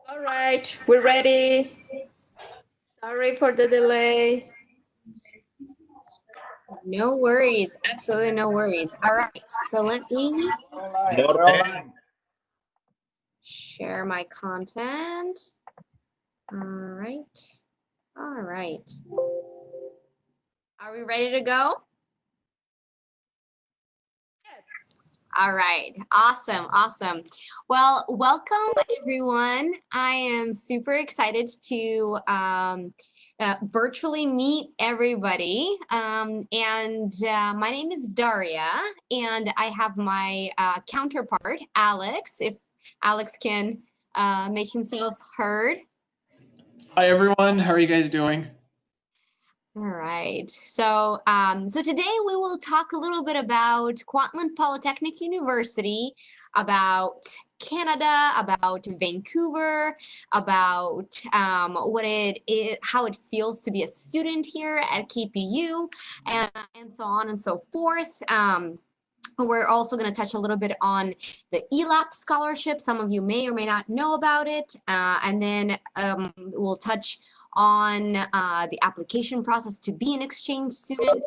All right, we're ready. Sorry for the delay. No worries, absolutely no worries. All right, so let me share my content. All right. Are we ready to go? All right, awesome. Well, welcome everyone. I am super excited to virtually meet everybody. My name is Daria, and I have my counterpart, Alex, if Alex can make himself heard. Hi everyone, how are you guys doing? All right. So today we will talk a little bit about Kwantlen Polytechnic University, about Canada, about Vancouver, about what it is, how it feels to be a student here at KPU, and so on and so forth. We're also going to touch a little bit on the ELAP scholarship. Some of you may or may not know about it. And then we'll touch on the application process to be an exchange student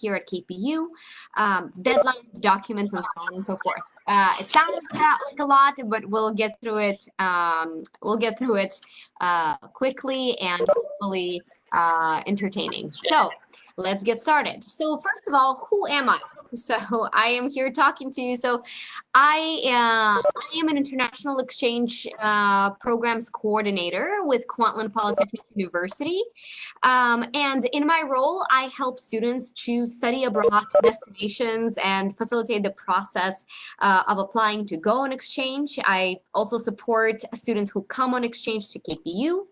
here at KPU, deadlines, documents, and so on and so forth. It sounds like a lot, but we'll get through it. Quickly and hopefully entertaining. So let's get started. So first of all, who am I? So I am here talking to you. So I am an international exchange programs coordinator with Kwantlen Polytechnic University. And in my role, I help students choose study abroad destinations and facilitate the process of applying to go on exchange. I also support students who come on exchange to KPU.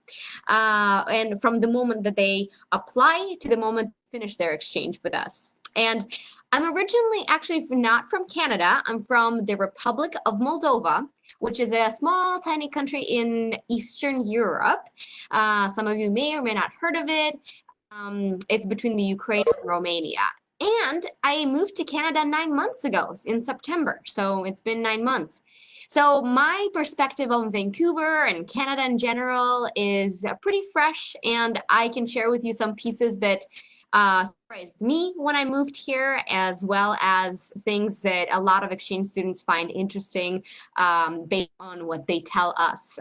And from the moment that they apply to the moment they finish their exchange with us. And I'm originally actually not from Canada. I'm from the Republic of Moldova, which is a small, tiny country in Eastern Europe. Some of you may or may not heard of it. It's between the Ukraine and Romania. And I moved to Canada 9 months ago in September. So it's been 9 months. So my perspective on Vancouver and Canada in general is pretty fresh, and I can share with you some pieces that surprised me when I moved here, as well as things that a lot of exchange students find interesting based on what they tell us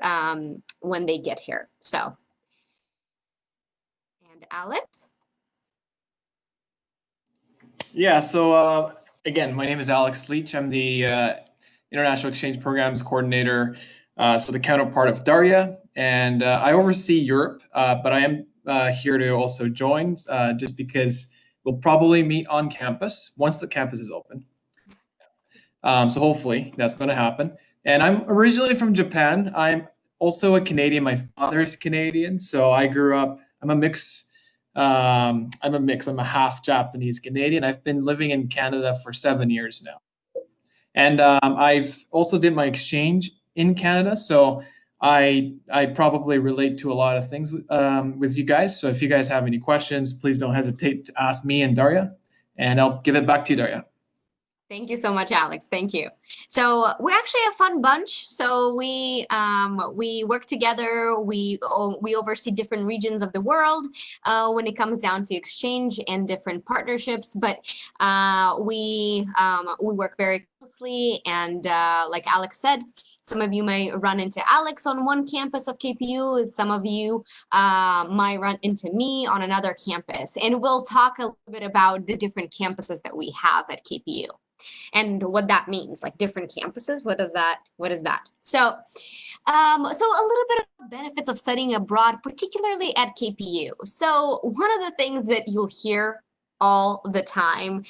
when they get here. So, and Alex? Yeah, so again, my name is Alex Leach. I'm the International Exchange Programs Coordinator, so the counterpart of Daria, and I oversee Europe, but I am here to also join just because we'll probably meet on campus once the campus is open. So hopefully that's going to happen. And I'm originally from Japan. I'm also a Canadian. My father's Canadian, so I grew up. I'm a mix. I'm a half Japanese Canadian. I've been living in Canada for 7 years now, and I've also did my exchange in Canada. So I probably relate to a lot of things with you guys. So if you guys have any questions, please don't hesitate to ask me and Daria, and I'll give it back to you, Daria. Thank you so much, Alex. Thank you. So we're actually a fun bunch. So we work together. We oversee different regions of the world when it comes down to exchange and different partnerships. But we work very closely. And like Alex said, some of you may run into Alex on one campus of KPU. Some of you might run into me on another campus. And we'll talk a little bit about the different campuses that we have at KPU. And what that means, like different campuses. What is that? So, so a little bit of benefits of studying abroad, particularly at KPU. So one of the things that you'll hear all the time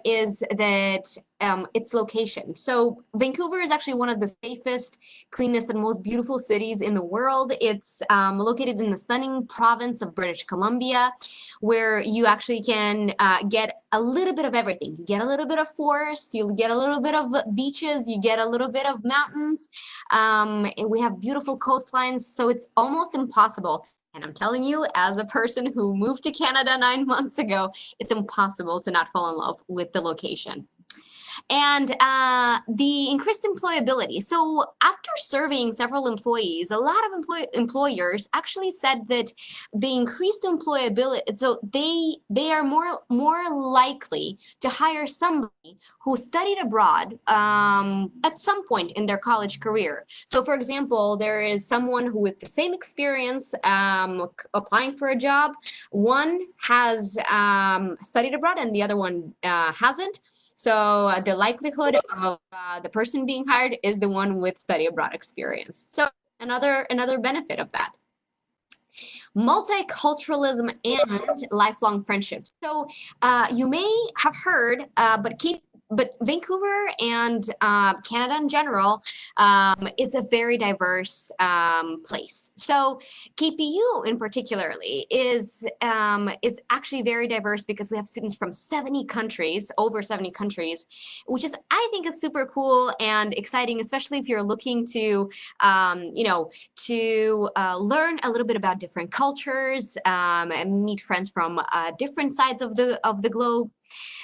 is that its location. So Vancouver is actually one of the safest, cleanest, and most beautiful cities in the world. It's located in the stunning province of British Columbia, where you actually can get a little bit of everything. You get a little bit of forest, you get a little bit of beaches, you get a little bit of mountains, and we have beautiful coastlines, so it's almost impossible. And I'm telling you, as a person who moved to Canada 9 months ago, it's impossible to not fall in love with the location. And the increased employability. So after surveying several employees, a lot of employers actually said that the increased employability, so they are more likely to hire somebody who studied abroad at some point in their college career. So for example, there is someone who with the same experience applying for a job, one has studied abroad and the other one hasn't. So the likelihood of the person being hired is the one with study abroad experience. So another benefit of that. Multiculturalism and lifelong friendships. So you may have heard, but Vancouver and Canada in general is a very diverse place. So KPU in particularly is actually very diverse because we have students from 70 countries, over 70 countries, which is, I think, is super cool and exciting, especially if you're looking to, learn a little bit about different cultures and meet friends from different sides of the globe.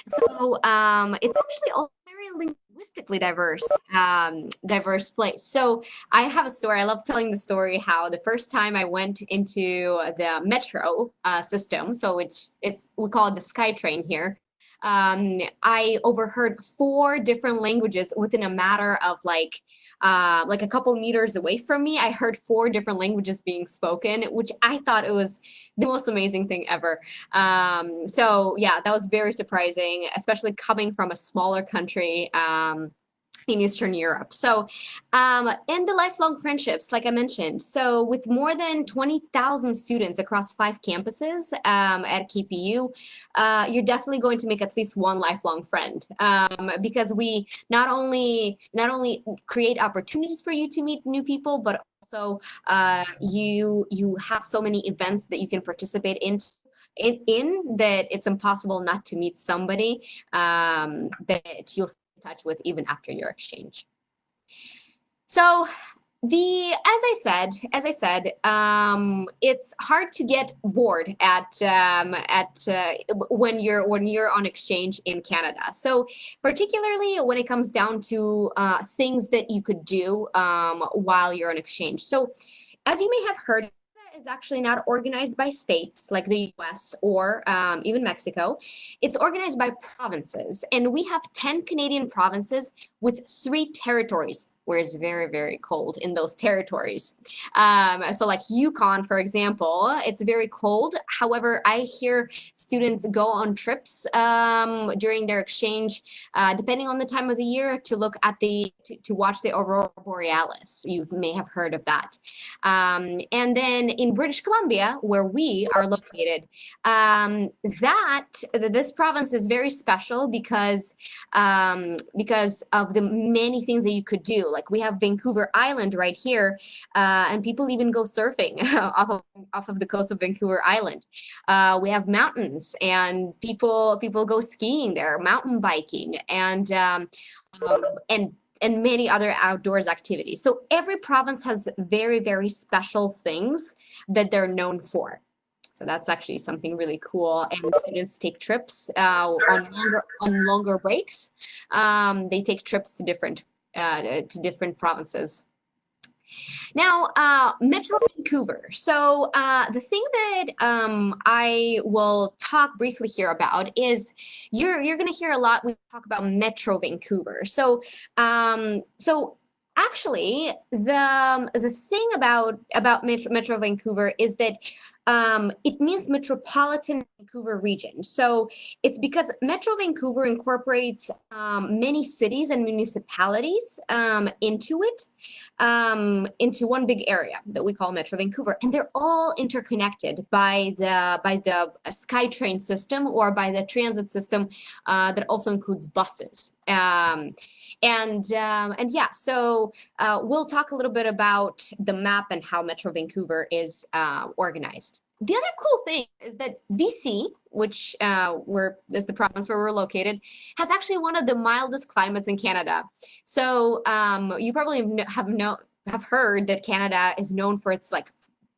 So it's actually a very linguistically diverse place. So I have a story. I love telling the story how the first time I went into the metro system, so we call it the SkyTrain here. I overheard 4 different languages within a matter of like a couple meters away from me. I heard 4 different languages being spoken, which I thought it was the most amazing thing ever. So yeah, that was very surprising, especially coming from a smaller country. In Eastern Europe. So, and the lifelong friendships, like I mentioned. So with more than 20,000 students across 5 campuses at KPU, you're definitely going to make at least one lifelong friend because we not only create opportunities for you to meet new people, but also you have so many events that you can participate in that it's impossible not to meet somebody that you'll touch with even after your exchange. So as I said, it's hard to get bored when you're on exchange in Canada. So particularly when it comes down to things that you could do while you're on exchange. So as you may have heard, is actually not organized by states like the US or even Mexico. It's organized by provinces. And we have 10 Canadian provinces with 3 territories where it's very, very cold in those territories. So like Yukon, for example, it's very cold. However, I hear students go on trips during their exchange, depending on the time of the year, to look at to watch the Aurora Borealis. You may have heard of that. And then in British Columbia, where we are located, this province is very special because of the many things that you could do. Like we have Vancouver Island right here, and people even go surfing off of the coast of Vancouver Island. We have mountains, and people go skiing there, mountain biking, and many other outdoors activities. So every province has very, very special things that they're known for. So that's actually something really cool. And students take trips on longer breaks. They take trips to different provinces. Now, Metro Vancouver. So the thing that I will talk briefly here about is you're going to hear a lot when we talk about Metro Vancouver. So actually, the thing about Metro Vancouver is that it means Metropolitan Vancouver Region. So it's because Metro Vancouver incorporates many cities and municipalities into one big area that we call Metro Vancouver, and they're all interconnected by the SkyTrain system or by the transit system that also includes buses. And yeah, so we'll talk a little bit about the map and how Metro Vancouver is organized. The other cool thing is that BC, which is the province where we're located, has actually one of the mildest climates in Canada. So you probably have heard that Canada is known for its like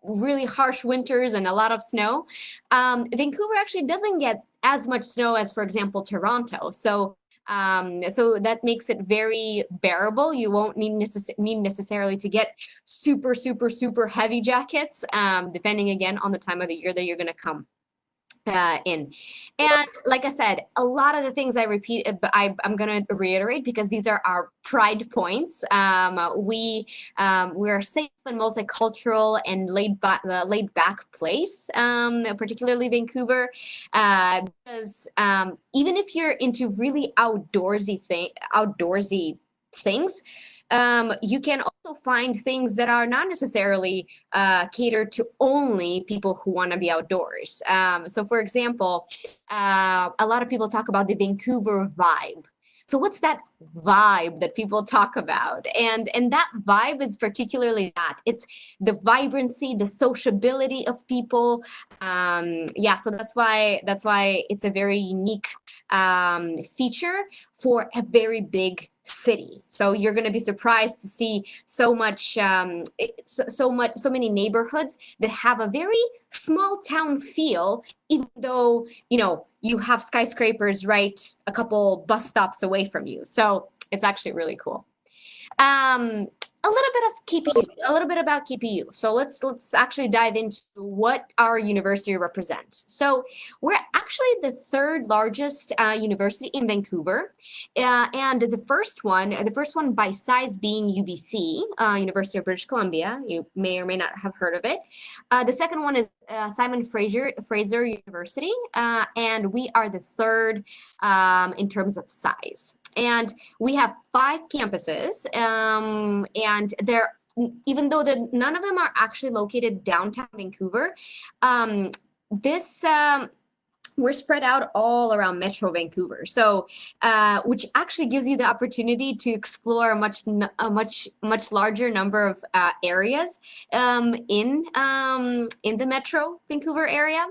really harsh winters and a lot of snow. Vancouver actually doesn't get as much snow as, for example, Toronto. So So that makes it very bearable. You won't need necessarily to get super, super, super heavy jackets, depending again on the time of the year that you're going to come in. And like I said, a lot of the things I repeat, but I'm going to reiterate because these are our pride points. We're a safe and multicultural and laid back place, particularly Vancouver, because even if you're into really outdoorsy things, you can also find things that are not necessarily catered to only people who want to be outdoors. So for example, a lot of people talk about the Vancouver vibe. So what's that vibe that people talk about? And that vibe is particularly that. It's the vibrancy, the sociability of people. Yeah, so that's why it's a very unique feature for a very big city. So you're going to be surprised to see so many neighborhoods that have a very small town feel, even though, you know, you have skyscrapers right a couple bus stops away from you. So it's actually really cool. A little bit of KPU, a little bit about KPU. So let's actually dive into what our university represents. So we're actually the third largest university in Vancouver, and the first one by size being UBC, University of British Columbia. You may or may not have heard of it. The second one is Simon Fraser University, and we are the third in terms of size. And we have 5 campuses, and they're, even though none of them are actually located downtown Vancouver, we're spread out all around Metro Vancouver. So, which actually gives you the opportunity to explore a much larger number of areas in the Metro Vancouver area.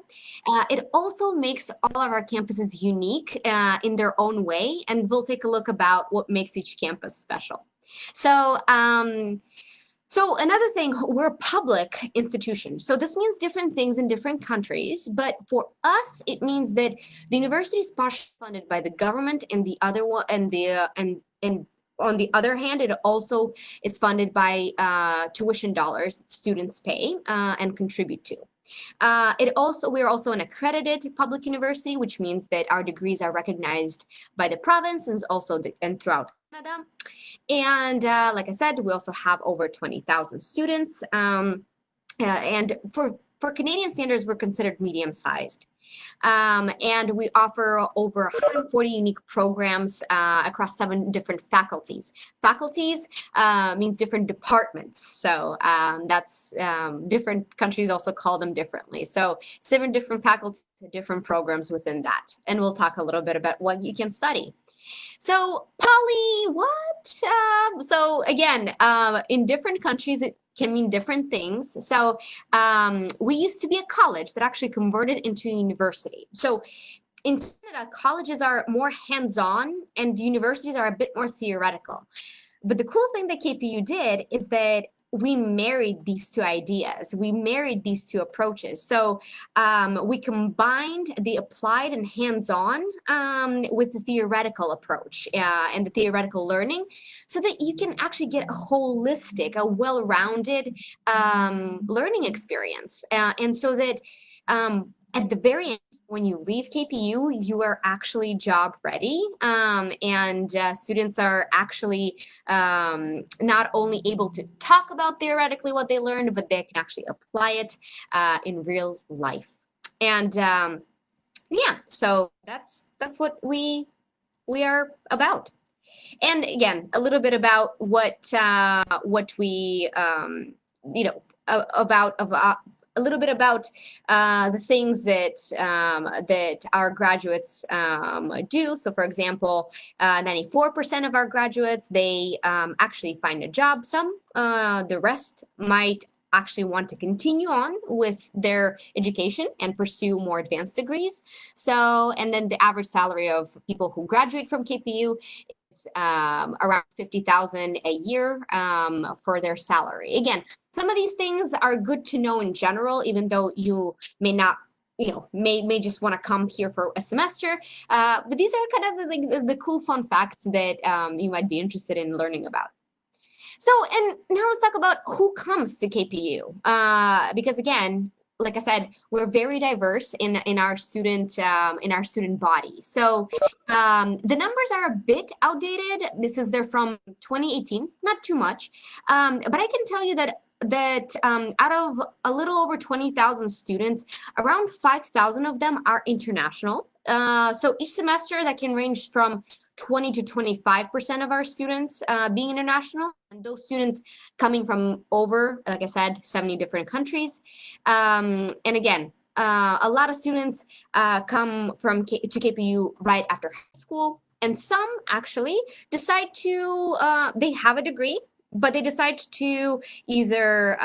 It also makes all of our campuses unique in their own way, and we'll take a look about what makes each campus special. So, so another thing, we're a public institution. So this means different things in different countries, but for us, it means that the university is partially funded by the government, and the other one, and on the other hand, it also is funded by tuition dollars that students pay and contribute to. We're also an accredited public university, which means that our degrees are recognized by the province and throughout Canada. And like I said, we also have over 20,000 students. And for Canadian standards, we're considered medium-sized. And we offer over 140 unique programs across 7 different faculties. Faculties means different departments. So that's different countries also call them differently. So 7 different faculties, different programs within that. And we'll talk a little bit about what you can study. So poly, what? So again, in different countries, it can mean different things. So we used to be a college that actually converted into a university. So in Canada, colleges are more hands-on and universities are a bit more theoretical. But the cool thing that KPU did is that we married these 2 ideas. We married these 2 approaches. So we combined the applied and hands-on with the theoretical approach and the theoretical learning, so that you can actually get a holistic, a well-rounded learning experience. And so that at the very end, when you leave KPU, you are actually job ready, and students are actually not only able to talk about theoretically what they learned, but they can actually apply it in real life. And yeah, so that's what we are about. And again, a little bit about what we you know a little bit about the things that that our graduates do. So for example, 94% of our graduates, they actually find a job. Some, the rest might actually want to continue on with their education and pursue more advanced degrees. So, and then the average salary of people who graduate from KPU is around $50,000 a year for their salary. Again, some of these things are good to know in general, even though you may not may just want to come here for a semester. But these are kind of the cool fun facts that you might be interested in learning about. So, and now let's talk about who comes to KPU. Because again, like I said, we're very diverse in our student body. So the numbers are a bit outdated. They're from 2018, not too much, but I can tell you that out of a little over 20,000 students, around 5,000 of them are international. So each semester that can range from 20 to 25% of our students being international, and those students coming from over, like I said, 70 different countries. And again, a lot of students come to KPU right after high school, and some actually decide to, they have a degree, but they decide to either,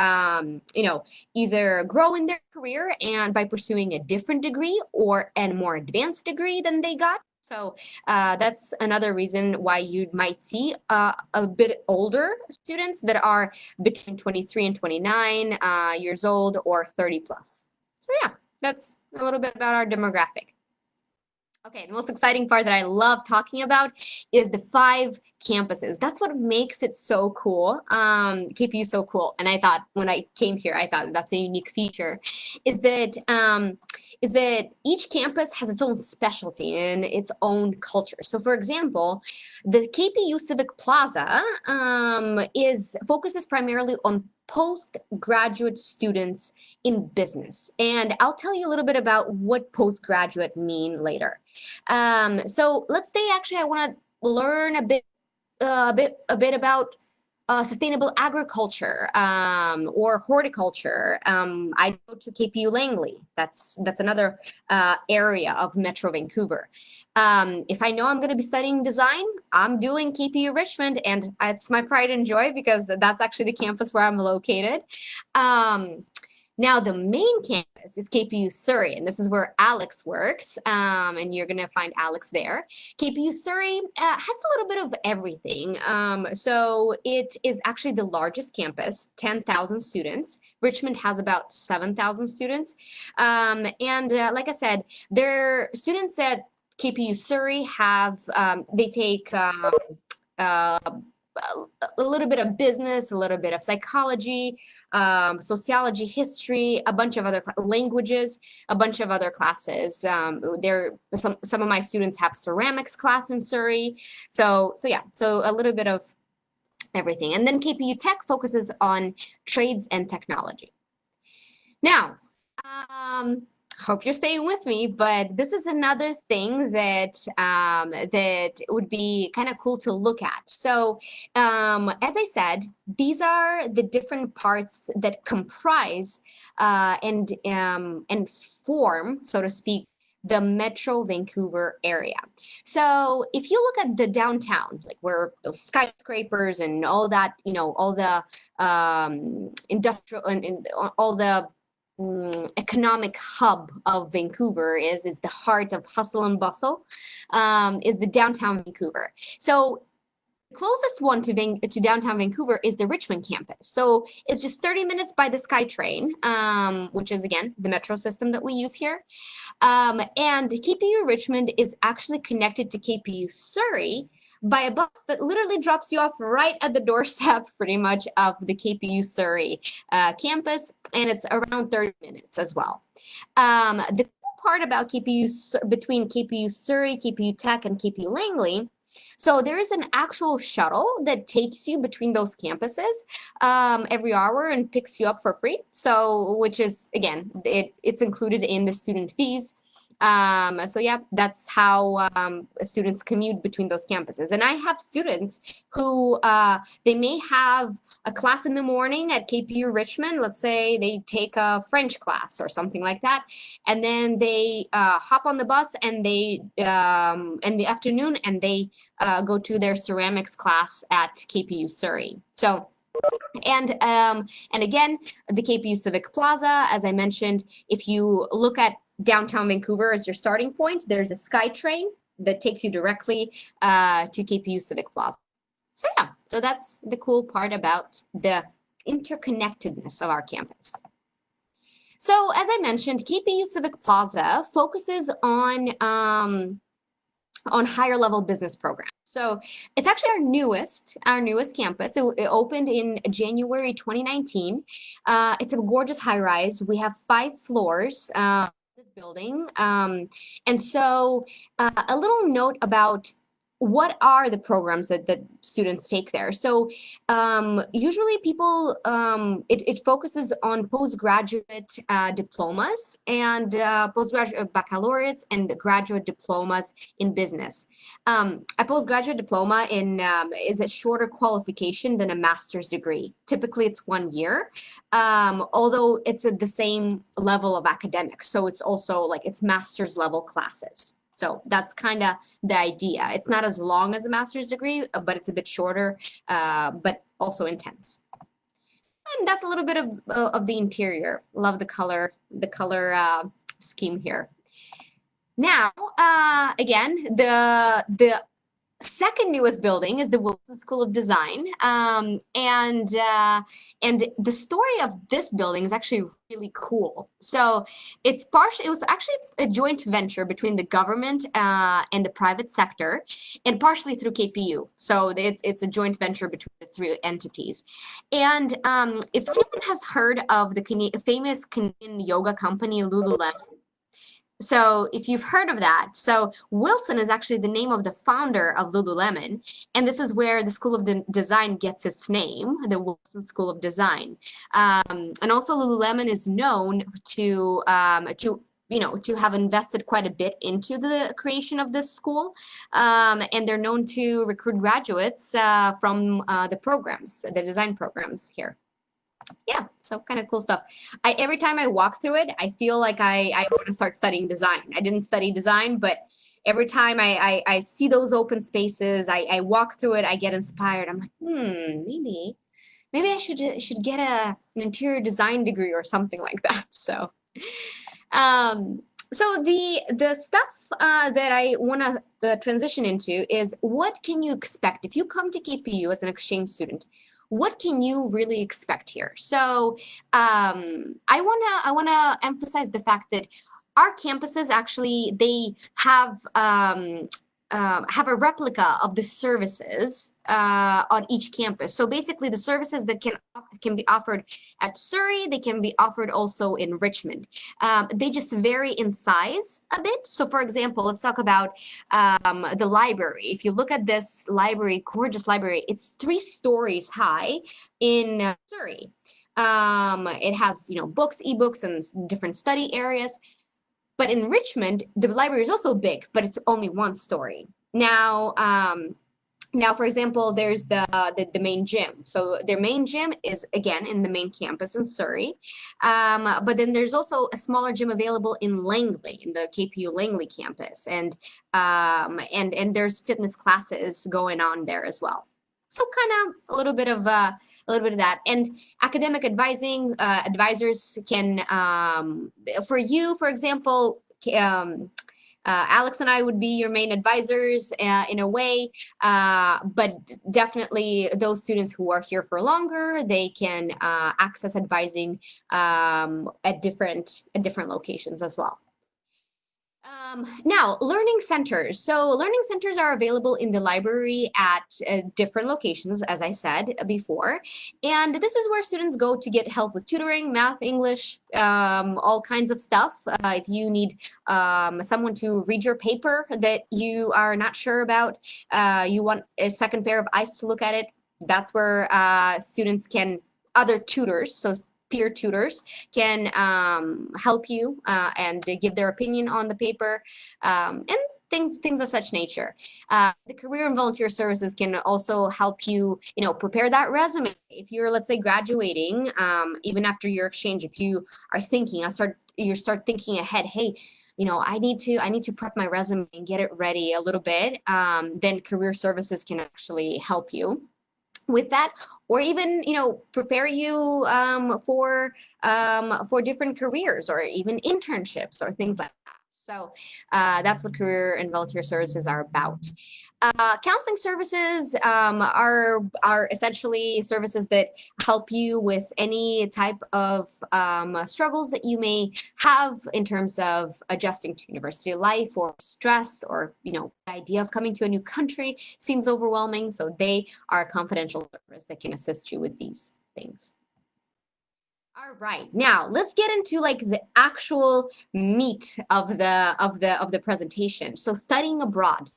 either grow in their career and by pursuing a different degree or a more advanced degree than they got. So that's another reason why you might see a bit older students that are between 23 and 29 years old or 30 plus. So yeah, that's a little bit about our demographic. Okay, the most exciting part that I love talking about is the 5 campuses. That's what makes it so cool, KPU so cool. And I thought when I came here, I thought that's a unique feature, is that each campus has its own specialty and its own culture. So for example, the KPU Civic Plaza focuses primarily on postgraduate students in business. And I'll tell you a little bit about what postgraduate mean later. So let's say actually I want to learn a bit about sustainable agriculture or horticulture. I go to KPU Langley. That's another area of Metro Vancouver. If I know I'm going to be studying design, I'm doing KPU Richmond, and it's my pride and joy because that's actually the campus where I'm located. Now, the main campus is KPU Surrey, and this is where Alex works, and you're going to find Alex there. KPU Surrey has a little bit of everything. So it is actually the largest campus, 10,000 students. Richmond has about 7,000 students. Like I said, their students at KPU Surrey they take a little bit of business, a little bit of psychology, sociology, history, a bunch of other languages, a bunch of other classes. Some of my students have ceramics class in Surrey. So yeah, so a little bit of everything. And then KPU Tech focuses on trades and technology. Now, hope you're staying with me, but this is another thing that would be kind of cool to look at. So as I said, these are the different parts that comprise and form, so to speak, the Metro Vancouver area. So if you look at the downtown, like where those skyscrapers and all that, all the industrial and all the economic hub of Vancouver is the heart of hustle and bustle, is the downtown Vancouver. So the closest one to downtown Vancouver is the Richmond campus. So it's just 30 minutes by the SkyTrain, which is again the metro system that we use here. And KPU Richmond is actually connected to KPU Surrey by a bus that literally drops you off right at the doorstep pretty much of the KPU Surrey campus, and it's around 30 minutes as well. The cool part about between KPU Surrey, KPU Tech, and KPU Langley, so there is an actual shuttle that takes you between those campuses every hour and picks you up for free. So, which is, again, it's included in the student fees. So yeah, that's how students commute between those campuses. And I have students who they may have a class in the morning at KPU Richmond. Let's say they take a French class or something like that, and then they hop on the bus and they in the afternoon and they go to their ceramics class at KPU Surrey. So. And again, the KPU Civic Plaza, as I mentioned, if you look at downtown Vancouver as your starting point, there's a SkyTrain that takes you directly to KPU Civic Plaza. So yeah, so that's the cool part about the interconnectedness of our campus. So as I mentioned, KPU Civic Plaza focuses on higher level business programs. So it's actually our newest campus. It opened in January 2019. It's a gorgeous high rise. We have 5 floors. This building. And so a little note about what are the programs that students take there. So usually people, it focuses on postgraduate diplomas and postgraduate baccalaureates and graduate diplomas in business. A postgraduate diploma is a shorter qualification than a master's degree. Typically it's 1 year, although it's at the same level of academics. So it's also like it's master's level classes. So that's kind of the idea. It's not as long as a master's degree, but it's a bit shorter, but also intense. And that's a little bit of the interior. Love the color scheme here. Now, again, the second newest building is the Wilson School of Design, and the story of this building is actually really cool. So it was actually a joint venture between the government and the private sector, and partially through KPU. So it's a joint venture between the 3 entities. And if anyone has heard of the famous Canadian yoga company Lululemon. So if you've heard of that, so Wilson is actually the name of the founder of Lululemon, and this is where the School of Design gets its name, the Wilson School of Design. And also Lululemon is known to have invested quite a bit into the creation of this school, and they're known to recruit graduates from the programs, the design programs here. Yeah, so kind of cool stuff. Every time I walk through it, I feel like I want to start studying design. I didn't study design, but every time I see those open spaces, I walk through it, I get inspired. I'm like, maybe I should get an interior design degree or something like that. So, so the stuff that I want to transition into is what can you expect if you come to KPU as an exchange student? What can you really expect here? So I wanna emphasize the fact that our campuses actually they have a replica of the services on each campus. So basically the services that can be offered at Surrey, they can be offered also in Richmond. They just vary in size a bit. So for example, let's talk about the library. If you look at this library, gorgeous library, it's 3 stories high in Surrey. It has, books, ebooks, and different study areas. But in Richmond, the library is also big, but it's only 1 story. Now, for example, there's the main gym. So their main gym is, again, in the main campus in Surrey. But then there's also a smaller gym available in Langley, in the KPU Langley campus. And there's fitness classes going on there as well. So kind of a little bit of that. And academic advising, advisors can, for you, for example, Alex and I would be your main advisors in a way, but definitely those students who are here for longer, they can access advising at different locations as well. Now, learning centers. So learning centers are available in the library at different locations, as I said before. And this is where students go to get help with tutoring, math, English, all kinds of stuff. If you need someone to read your paper that you are not sure about, you want a second pair of eyes to look at it, that's where students can, other tutors, so peer tutors can help you and give their opinion on the paper and things of such nature. The career and volunteer services can also help you, prepare that resume. If you're, let's say, graduating, even after your exchange, if you are thinking, you start thinking ahead, hey, I need to prep my resume and get it ready a little bit, then career services can actually help you with that, or even prepare you for different careers or even internships or things like that. So that's what career and volunteer services are about. Counseling services are essentially services that help you with any type of struggles that you may have in terms of adjusting to university life or stress, or the idea of coming to a new country seems overwhelming. So they are a confidential service that can assist you with these things. All right, now let's get into like the actual meat of the presentation. So studying abroad.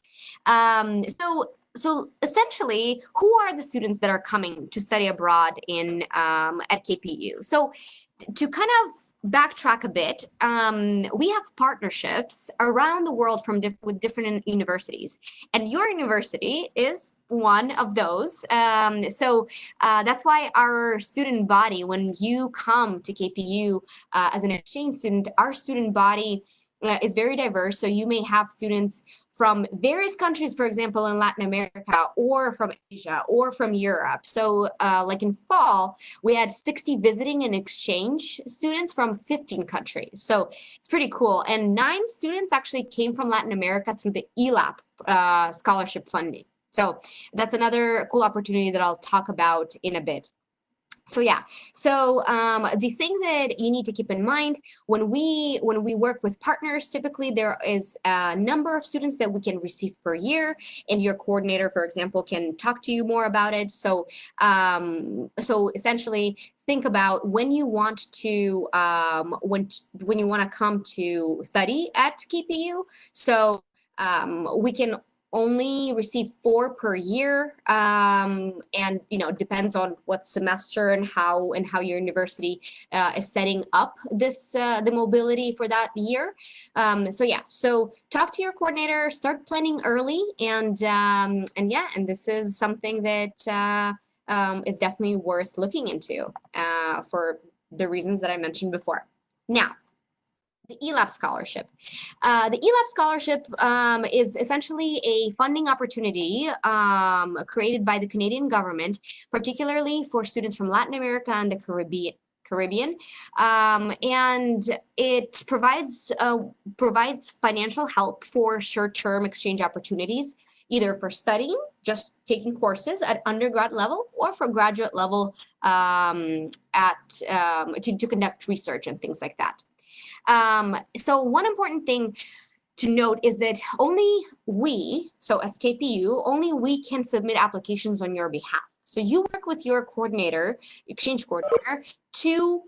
So essentially, who are the students that are coming to study abroad in at KPU? So to kind of backtrack a bit, we have partnerships around the world with different universities, and your university is one of those. That's why our student body, when you come to KPU as an exchange student, our student body is very diverse. So you may have students from various countries, for example, in Latin America, or from Asia, or from Europe. So like in fall, we had 60 visiting and exchange students from 15 countries. So it's pretty cool. And 9 students actually came from Latin America through the ELAP scholarship funding. So that's another cool opportunity that I'll talk about in a bit. So yeah, so the thing that you need to keep in mind when we work with partners, typically there is a number of students that we can receive per year, and your coordinator, for example, can talk to you more about it. So so essentially, think about when you want to when you want to come to study at KPU. So we can only receive 4 per year, and depends on what semester and how your university is setting up this the mobility for that year. So yeah, so talk to your coordinator, start planning early, and this is something that is definitely worth looking into for the reasons that I mentioned before. Now, the ELAP scholarship. The ELAP scholarship is essentially a funding opportunity created by the Canadian government, particularly for students from Latin America and the Caribbean, and it provides financial help for short-term exchange opportunities, either for studying, just taking courses at undergrad level, or for graduate level to conduct research and things like that. So one important thing to note is that only we, so as KPU, only we can submit applications on your behalf. So you work with your coordinator, exchange coordinator, to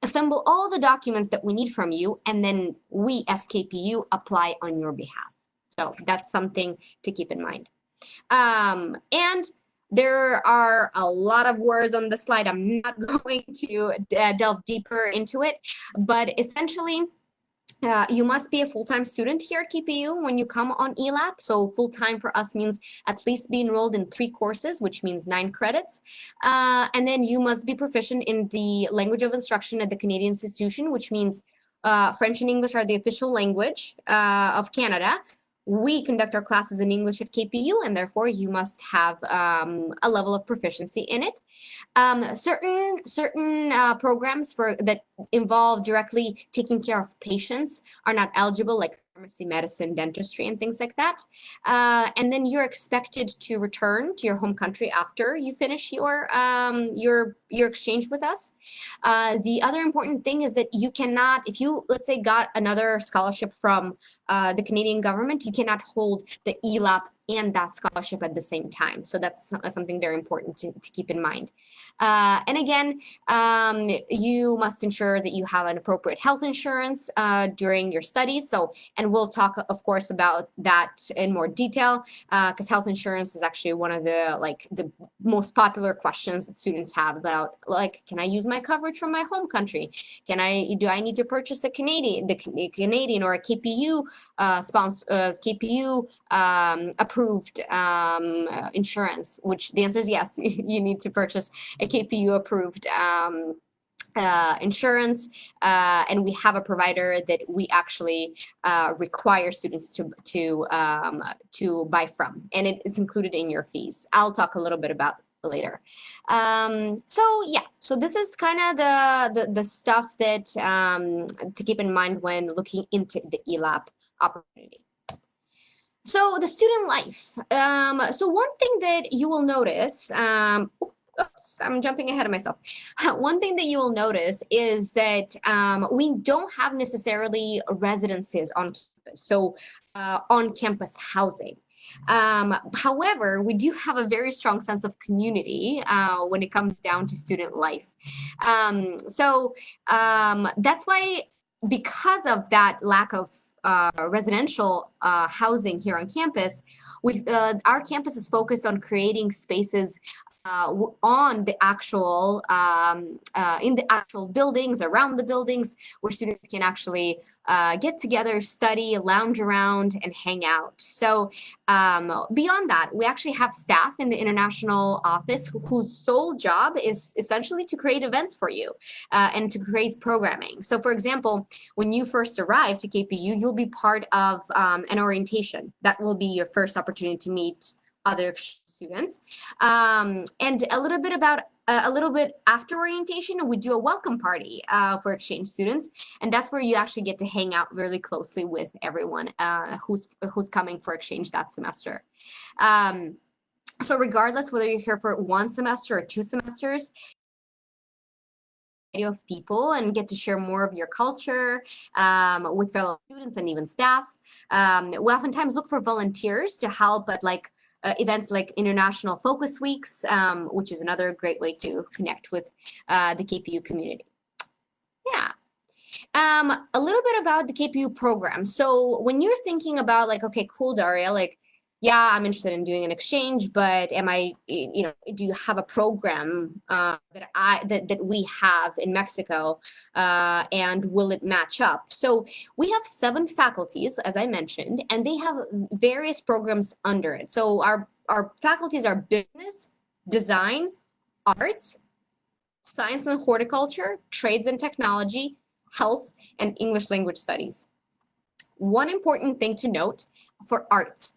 assemble all the documents that we need from you, and then we as KPU apply on your behalf. So that's something to keep in mind. And there are a lot of words on the slide. I'm not going to delve deeper into it, but essentially, you must be a full-time student here at KPU when you come on ELAP. So full-time for us means at least be enrolled in 3 courses, which means 9 credits. And then you must be proficient in the language of instruction at the Canadian institution, which means French and English are the official language of Canada. We conduct our classes in English at KPU, and therefore you must have a level of proficiency in it. Certain programs that involve directly taking care of patients are not eligible, like pharmacy, medicine, dentistry, and things like that. And then you're expected to return to your home country after you finish your exchange with us. The other important thing is that you cannot, if you, let's say, got another scholarship from the Canadian government, you cannot hold the ELAP and that scholarship at the same time. So that's something very important to keep in mind. And again, you must ensure that you have an appropriate health insurance during your studies. So, and we'll talk, of course, about that in more detail, because health insurance is actually one of the most popular questions that students have about, like, can I use my coverage from my home country? Do I need to purchase the Canadian or a KPU KPU approved insurance? Which the answer is yes. You need to purchase a KPU approved insurance, and we have a provider that we actually require students to buy from, and it is included in your fees. I'll talk a little bit about later. So yeah, so this is kind of the stuff that to keep in mind when looking into the ELAP opportunity. So the student life. So one thing that you will notice, oops, I'm jumping ahead of myself. One thing that you will notice is that we don't have necessarily residences on campus, so on-campus housing. However, we do have a very strong sense of community when it comes down to student life. That's why, because of that lack of residential housing here on campus, our campus is focused on creating spaces on the actual in the actual buildings, around the buildings, where students can actually get together, study, lounge around, and hang out. So beyond that, we actually have staff in the international office whose sole job is essentially to create events for you and to create programming. So for example, when you first arrive to KPU, you'll be part of an orientation. That will be your first opportunity to meet other students. And a little bit after orientation, we do a welcome party for exchange students, and that's where you actually get to hang out really closely with everyone who's coming for exchange that semester. So regardless whether you're here for 1 semester or 2 semesters, of people and get to share more of your culture with fellow students and even staff. We oftentimes look for volunteers to help at events like International Focus Weeks, which is another great way to connect with the KPU community. Yeah. A little bit about the KPU program. So when you're thinking about okay, cool, Daria, yeah, I'm interested in doing an exchange, but do you have a program that we have in Mexico, and will it match up? So we have 7 faculties, as I mentioned, and they have various programs under it. So our faculties are business, design, arts, science and horticulture, trades and technology, health, and English language studies. One important thing to note for arts.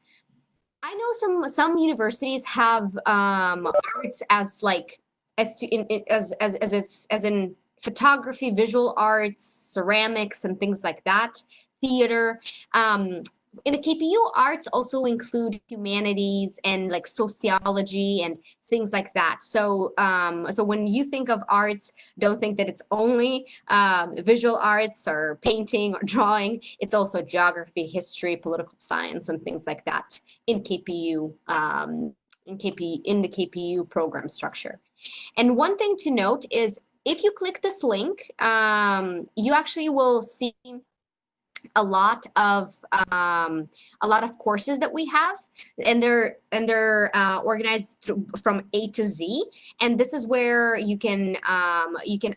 I know some universities have arts as in photography, visual arts, ceramics, and things like that, theater. In the KPU, arts also include humanities and sociology and things like that. So so when you think of arts, don't think that it's only visual arts or painting or drawing. It's also geography, history, political science, and things like that in KPU, in the KPU program structure. And one thing to note is if you click this link, you actually will see a lot of courses that we have, and they're organized from A to Z, and this is where you can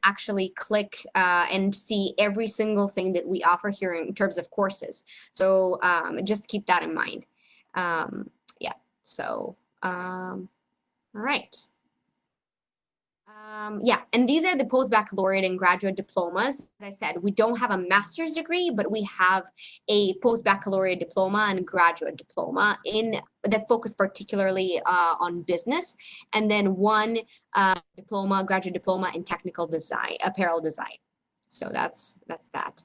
actually click and see every single thing that we offer here in terms of courses. So just keep that in mind. Yeah, so all right. Yeah, and these are the post-baccalaureate and graduate diplomas. As I said, we don't have a master's degree, but we have a post-baccalaureate diploma and graduate diploma that focus particularly on business, and then one graduate diploma in technical design, apparel design. So that's that.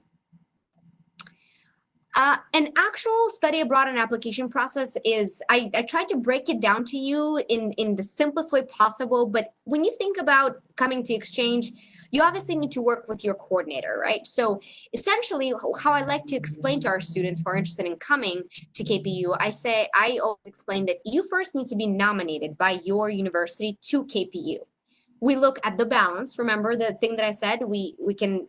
An actual study abroad and application process is, I tried to break it down to you in the simplest way possible, but when you think about coming to exchange, you obviously need to work with your coordinator, right? So essentially, how I like to explain to our students who are interested in coming to KPU, I always explain that you first need to be nominated by your university to KPU. We look at the balance. Remember the thing that I said, we can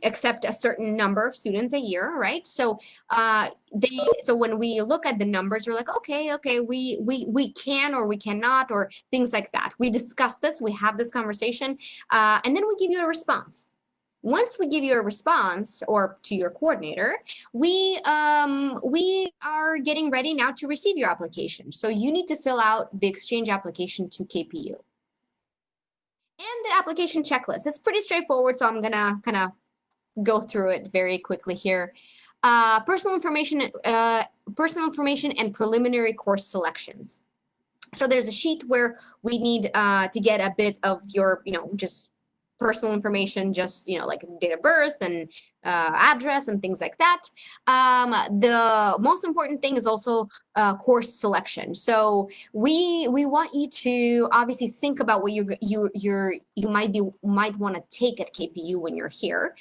accept a certain number of students a year, right? So so when we look at the numbers, we're like, okay, we can or we cannot, or things like that. We discuss this, we have this conversation, and then we give you a response. Once we give you a response, or to your coordinator, we are getting ready now to receive your application. So you need to fill out the exchange application to KPU. And the application checklist. It's pretty straightforward, so I'm gonna kind of go through it very quickly here. Personal information and preliminary course selections. So there's a sheet where we need to get a bit of your, just personal information, just, like date of birth and address and things like that. The most important thing is also course selection. So we want you to obviously think about what you might want to take at KPU when you're here,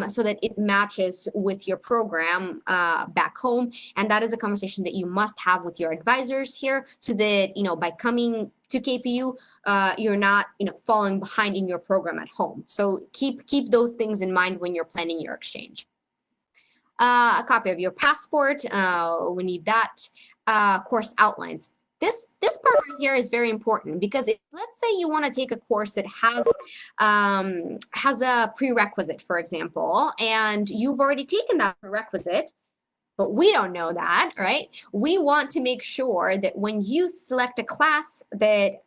so that it matches with your program back home. And that is a conversation that you must have with your advisors here, so that by coming to KPU, you're not falling behind in your program at home. So keep those things in mind when you're planning your exchange. A copy of your passport, we need that. Course outlines. This part right here is very important, because let's say you want to take a course that has a prerequisite, for example, and you've already taken that prerequisite, but we don't know that, right? We want to make sure that when you select a class that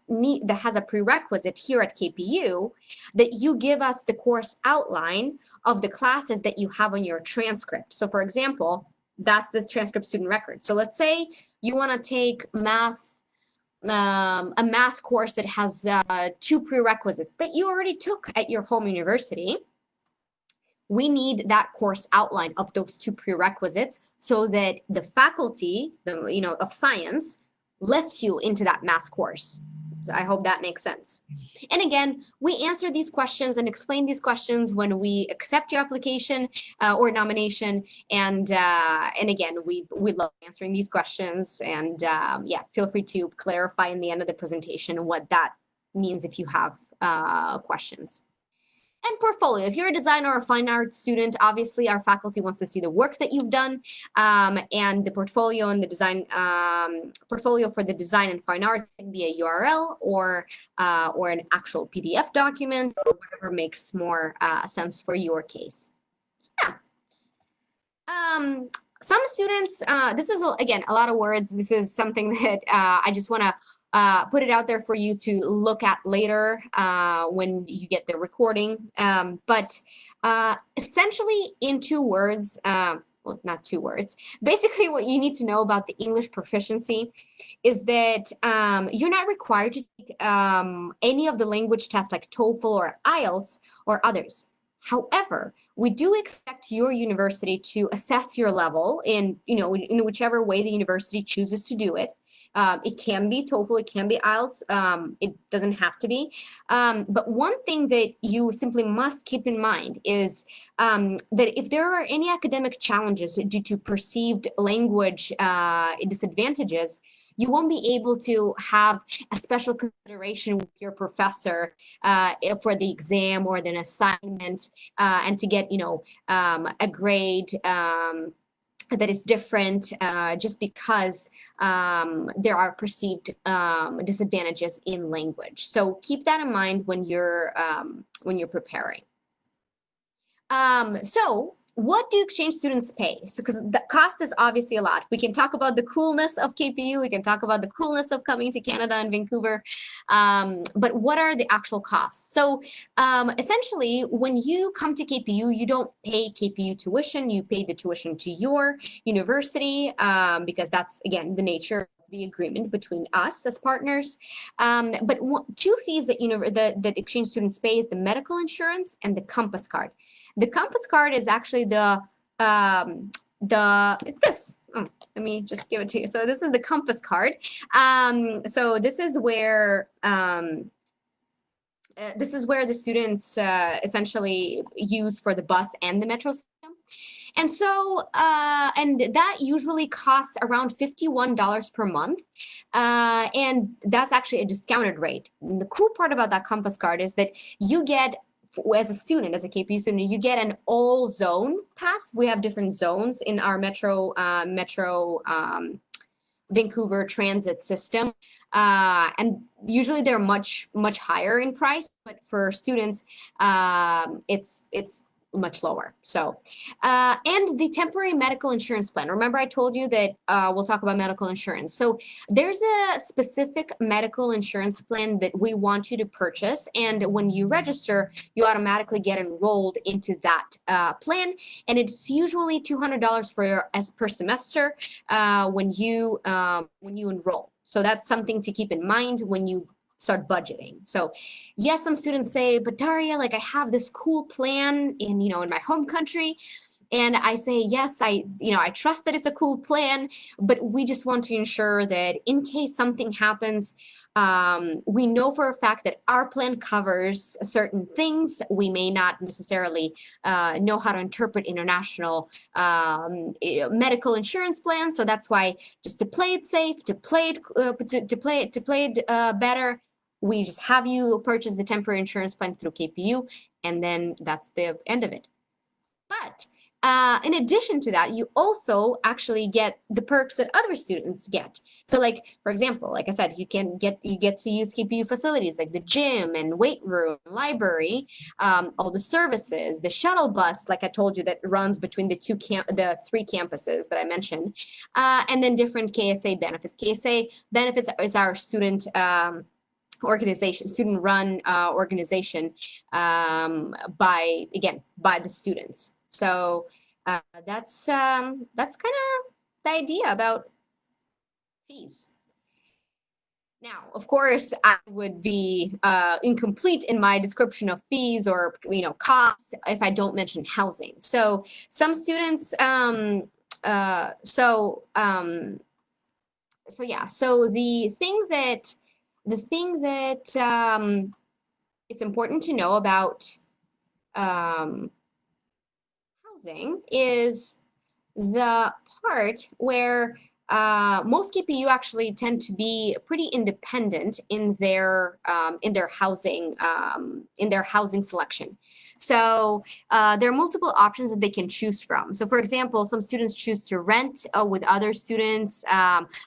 has a prerequisite here at KPU, that you give us the course outline of the classes that you have on your transcript. So for example, that's the transcript student record. So let's say you want to take math, a math course that has 2 prerequisites that you already took at your home university. We need that course outline of those 2 prerequisites, so that the faculty, of science, lets you into that math course. So I hope that makes sense. And again, we answer these questions and explain these questions when we accept your application or nomination. And again, we love answering these questions. And yeah, feel free to clarify in the end of the presentation what that means if you have questions. And portfolio. If you're a designer or a fine arts student, obviously our faculty wants to see the work that you've done, and the portfolio and the design portfolio for the design and fine arts can be a URL or an actual PDF document, or whatever makes more sense for your case. Yeah. Some students, this is again a lot of words. This is something that I just want to put it out there for you to look at later when you get the recording. But essentially in 2 words, well, not 2 words, basically what you need to know about the English proficiency is that you're not required to take any of the language tests like TOEFL or IELTS or others. However, we do expect your university to assess your level in whichever way the university chooses to do it. It can be TOEFL, it can be IELTS, it doesn't have to be. But one thing that you simply must keep in mind is that if there are any academic challenges due to perceived language disadvantages, you won't be able to have a special consideration with your professor for the exam or an assignment, and to get a grade that is different just because there are perceived disadvantages in language. So keep that in mind when you're preparing. So what do exchange students pay? So because the cost is obviously a lot. We can talk about the coolness of KPU. We can talk about the coolness of coming to Canada and Vancouver. But what are the actual costs? So essentially, when you come to KPU, you don't pay KPU tuition. You pay the tuition to your university because that's, again, the nature of the agreement between us as partners. But 2 fees that exchange students pay is the medical insurance and the Compass card. The Compass card is actually it's this. Oh, let me just give it to you. So this is the Compass card. So this is where the students essentially use for the bus and the metro system. And so, and that usually costs around $51 per month. And that's actually a discounted rate. And the cool part about that Compass card is that you get, as a student, as a KPU student, you get an all zone pass. We have different zones in our metro Vancouver transit system. And usually they're much higher in price, but for students, it's much lower. So, and the temporary medical insurance plan. Remember I told you that we'll talk about medical insurance. So there's a specific medical insurance plan that we want you to purchase. And when you register, you automatically get enrolled into that plan. And it's usually $200 per semester when you enroll. So that's something to keep in mind when you start budgeting. So yes, some students say, but Daria, like I have this cool plan in, in my home country. And I say, yes, I trust that it's a cool plan, but we just want to ensure that in case something happens, we know for a fact that our plan covers certain things. We may not necessarily know how to interpret international medical insurance plans. So that's why, just to play it safe, to play it better, we just have you purchase the temporary insurance plan through KPU, and then that's the end of it. But in addition to that, you also actually get the perks that other students get. So like, for example, like I said, you get to use KPU facilities like the gym and weight room, library, all the services, the shuttle bus, like I told you, that runs between the three campuses that I mentioned, and then different KSA benefits. KSA benefits is our student organization, student-run organization, by the students. So that's kind of the idea about fees. Now, of course, I would be incomplete in my description of fees or costs if I don't mention housing. So some students, so the thing that it's important to know about housing is the part where most KPU actually tend to be pretty independent in their housing selection. So there are multiple options that they can choose from. So for example, some students choose to rent with other students,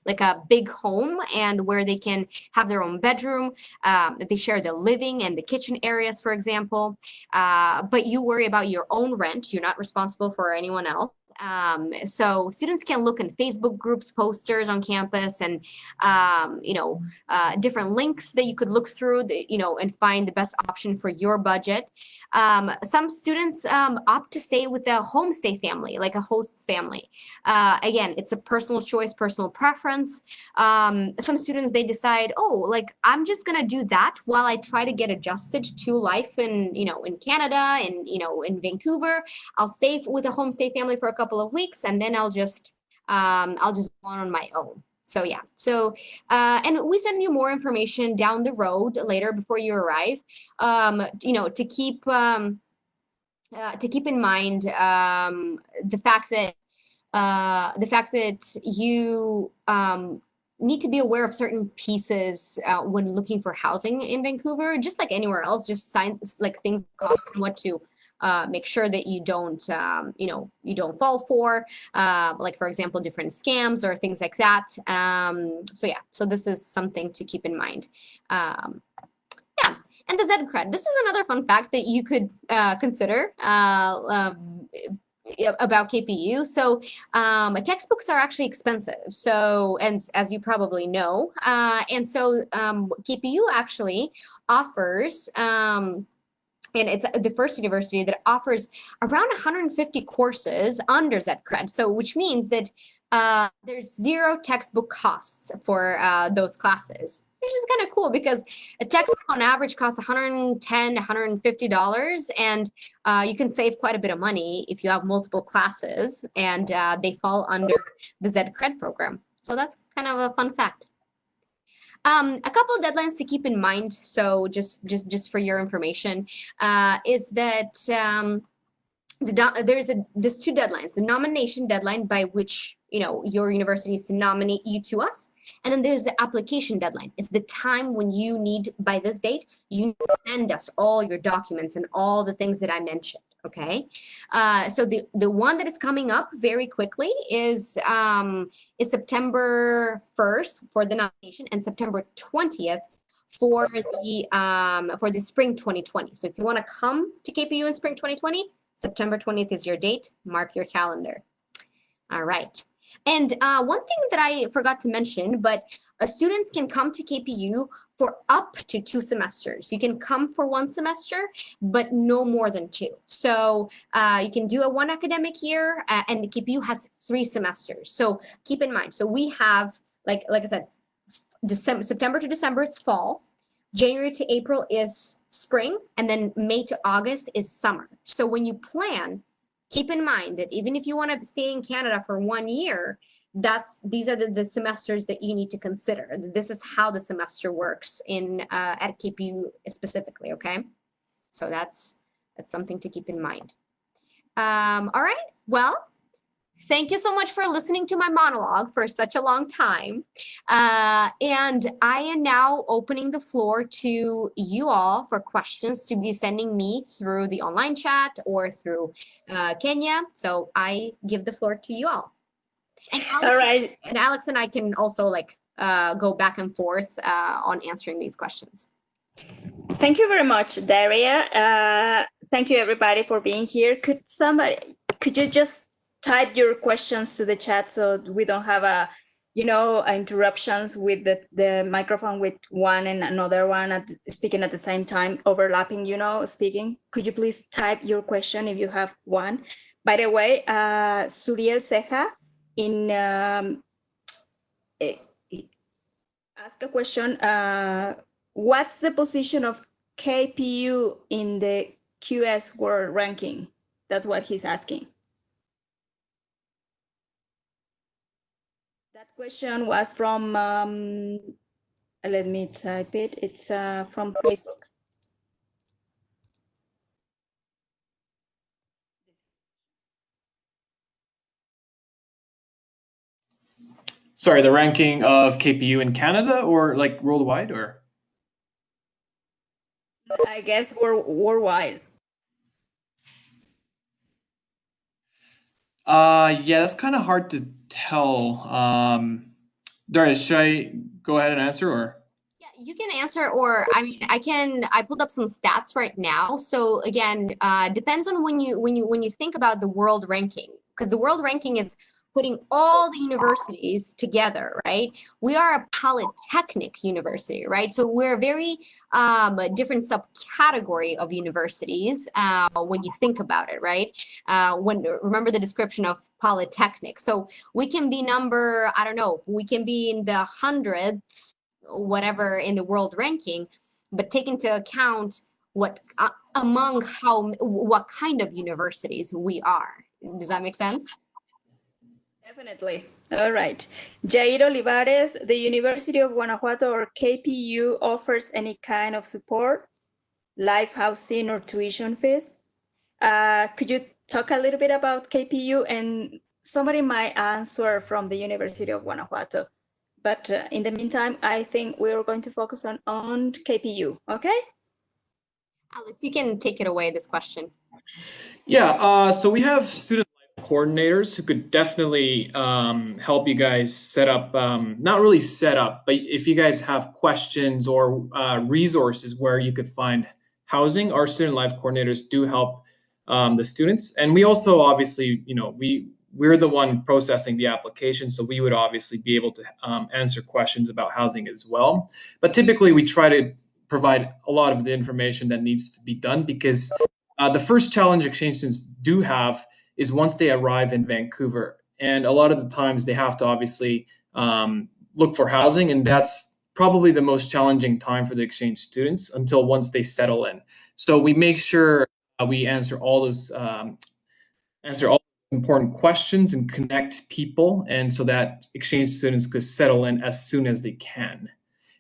like a big home, and where they can have their own bedroom, that they share the living and the kitchen areas, for example. But you worry about your own rent. You're not responsible for anyone else. So students can look in Facebook groups, posters on campus, and different links that you could look through, and find the best option for your budget. Some students opt to stay with a homestay family, like a host family. Again, it's a personal choice, personal preference. Some students, they decide, oh, like I'm just gonna do that while I try to get adjusted to life in Canada and in Vancouver. I'll stay with a homestay family for a couple of weeks, and then I'll just go on my own. So yeah, and we send you more information down the road later before you arrive, to keep in mind the fact that you need to be aware of certain pieces when looking for housing in Vancouver, just like anywhere else, just signs like things cost and what to make sure that you don't fall for, like for example, different scams or things like that. So this is something to keep in mind. Yeah, and the Z-Cred. This is another fun fact that you could consider about KPU. So textbooks are actually expensive. So, and as you probably know, and so KPU actually offers, and it's the first university that offers around 150 courses under Z-Cred. So, which means that there's zero textbook costs for those classes, which is kind of cool because a textbook on average costs $110, $150, and you can save quite a bit of money if you have multiple classes, and they fall under the Z-Cred program. So that's kind of a fun fact. A couple of deadlines to keep in mind, so just for your information, is that there's two deadlines: the nomination deadline, by which your university needs to nominate you to us, and then there's the application deadline. It's the time when you need, by this date, you need to send us all your documents and all the things that I mentioned. Okay, so the one that is coming up very quickly is September 1st for the nomination, and September 20th for the spring 2020. So if you want to come to KPU in spring 2020, September 20th is your date. Mark your calendar. All right. And one thing that I forgot to mention, but students can come to KPU for up to 2 semesters. You can come for 1 semester, but no more than 2. So you can do a 1 academic year, and the KPU has 3 semesters. So keep in mind. So we have, like I said, September to December is fall. January to April is spring, and then May to August is summer. So when you plan, keep in mind that even if you want to stay in Canada for 1 year, these are the semesters that you need to consider. This is how the semester works in at KPU specifically, okay? So that's something to keep in mind. All right, well, thank you so much for listening to my monologue for such a long time. And I am now opening the floor to you all for questions to be sending me through the online chat or through Kenya. So I give the floor to you all. And Alex, All right. And Alex and I can also like go back and forth on answering these questions. Thank you very much, Daria. Thank you everybody for being here. Could you just type your questions to the chat so we don't have interruptions with the microphone with one and another one speaking at the same time, overlapping, speaking. Could you please type your question if you have one? By the way, Suriel Ceja ask a question. What's the position of KPU in the QS World Ranking? That's what he's asking. That question was from, let me type it. It's from Facebook. Sorry, the ranking of KPU in Canada or like worldwide or? I guess worldwide. Yeah, that's kind of hard to tell. Daria, should I go ahead and answer or? Yeah, you can answer, or I mean, I pulled up some stats right now. So again, depends on when you think about the world ranking, because the world ranking is putting all the universities together, right? We are a polytechnic university, right? So we're a very different subcategory of universities when you think about it, right? Remember the description of polytechnic. So we can be number, I don't know, we can be in the hundreds, whatever in the world ranking, but take into account what kind of universities we are. Does that make sense? Definitely. All right. Jair Olivares, the University of Guanajuato or KPU offers any kind of support, life housing or tuition fees? Could you talk a little bit about KPU? And somebody might answer from the University of Guanajuato. But in the meantime, I think we're going to focus on KPU, okay? Alex, you can take it away, this question. Yeah, so we have student life coordinators who could definitely help you guys set up, not really set up, but if you guys have questions or resources where you could find housing, our student life coordinators do help the students. And we also obviously, we're the one processing the application, so we would obviously be able to answer questions about housing as well. But typically we try to provide a lot of the information that needs to be done, because the first challenge exchange students do have is once they arrive in Vancouver. And a lot of the times they have to obviously look for housing, and that's probably the most challenging time for the exchange students until once they settle in. So we make sure we answer all those important questions and connect people, and so that exchange students could settle in as soon as they can.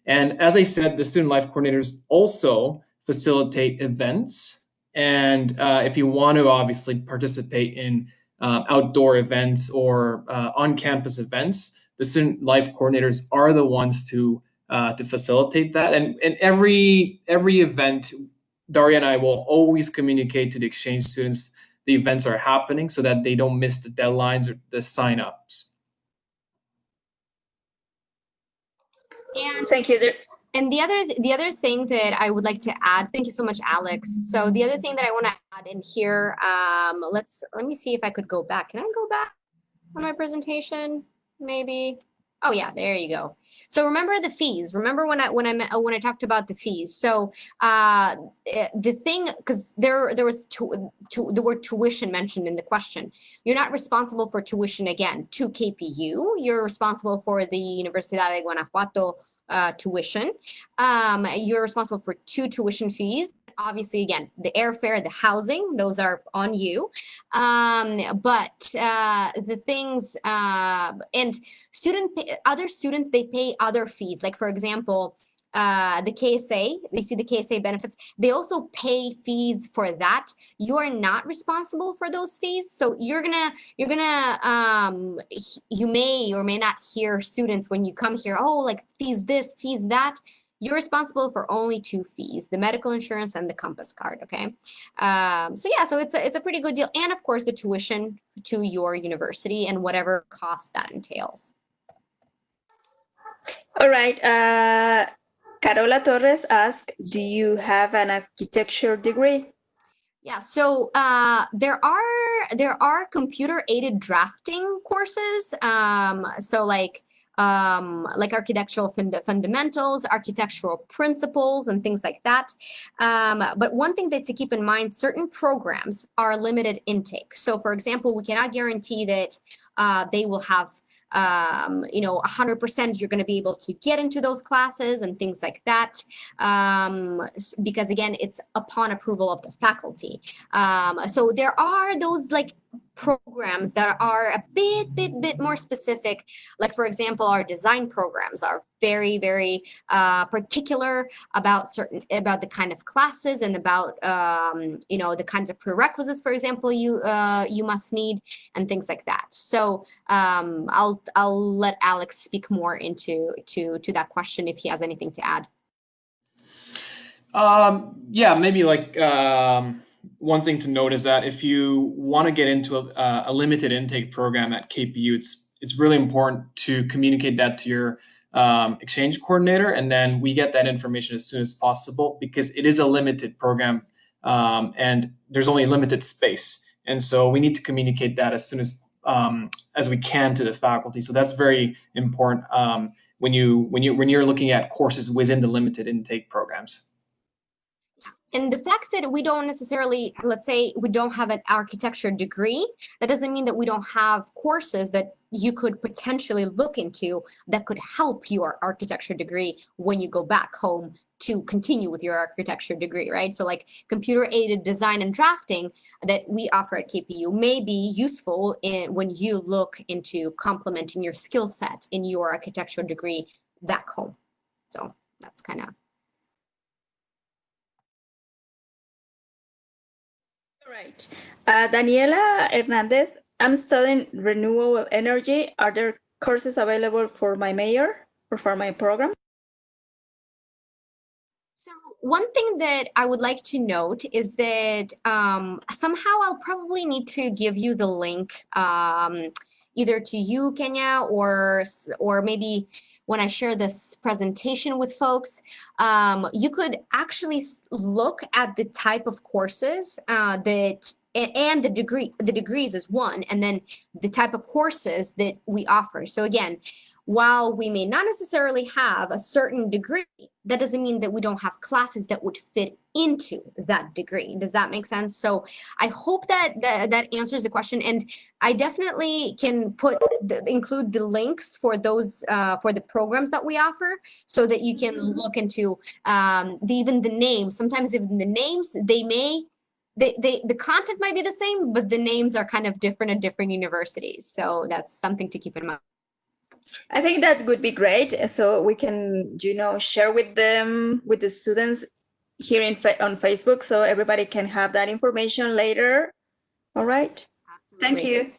And as I said, the student life coordinators also facilitate events. And if you want to obviously participate in outdoor events or on-campus events, the student life coordinators are the ones to facilitate that. And every event, Daria and I will always communicate to the exchange students the events are happening so that they don't miss the deadlines or the sign-ups. And thank you. And the other thing that I would like to add, thank you so much, Alex. So the other thing that I want to add in here, let me see if I could go back. Can I go back on my presentation? Maybe. Oh yeah, there you go. So remember the fees. Remember when I talked about the fees. So the thing, because there was the word tuition mentioned in the question. You're not responsible for tuition again to KPU. You're responsible for the Universidad de Guanajuato tuition. You're responsible for 2 tuition fees. Obviously, again, the airfare, the housing, those are on you. But the things and other students, they pay other fees. Like for example, the KSA, you see the KSA benefits, they also pay fees for that. You are not responsible for those fees. So you may or may not hear students when you come here, oh, like fees this, fees that. You're responsible for only 2 fees, the medical insurance and the Compass card, okay? So yeah, so it's a pretty good deal. And of course, the tuition to your university and whatever cost that entails. All right. Carola Torres asked, do you have an architecture degree? Yeah, so there are computer-aided drafting courses. So like architectural fundamentals, architectural principles, and things like that. But one thing that to keep in mind, certain programs are limited intake. So for example, we cannot guarantee that they will have 100% you're going to be able to get into those classes and things like that, because again, it's upon approval of the faculty. So there are those like programs that are a bit more specific. Like for example, our design programs are very, very particular about the kind of classes and about the kinds of prerequisites, for example, you must need and things like that. So I'll let Alex speak more into that question if he has anything to add. Yeah, maybe like one thing to note is that if you want to get into a limited intake program at KPU, it's really important to communicate that to your exchange coordinator, and then we get that information as soon as possible, because it is a limited program and there's only limited space, and so we need to communicate that as soon as we can to the faculty. So that's very important when you're looking at courses within the limited intake programs. And the fact that we don't necessarily, let's say we don't have an architecture degree, that doesn't mean that we don't have courses that you could potentially look into that could help your architecture degree when you go back home to continue with your architecture degree, right? So like computer-aided design and drafting that we offer at KPU may be useful when you look into complementing your skill set in your architecture degree back home. So that's kind of. Right. Daniela Hernandez, I'm studying renewable energy. Are there courses available for my major or for my program? So one thing that I would like to note is that somehow I'll probably need to give you the link either to you, Kenya, or maybe when I share this presentation with folks, you could actually look at the type of courses and the degrees is one, and then the type of courses that we offer. So again, while we may not necessarily have a certain degree, that doesn't mean that we don't have classes that would fit into that degree. Does that make sense? So I hope that answers the question, and I definitely can include the links for those for the programs that we offer, so that you can look into even the names. Sometimes even the names, the content might be the same, but the names are kind of different at different universities. So that's something to keep in mind. I think that would be great. So we can, share with them, with the students here on Facebook, so everybody can have that information later. All right. Absolutely. Thank you.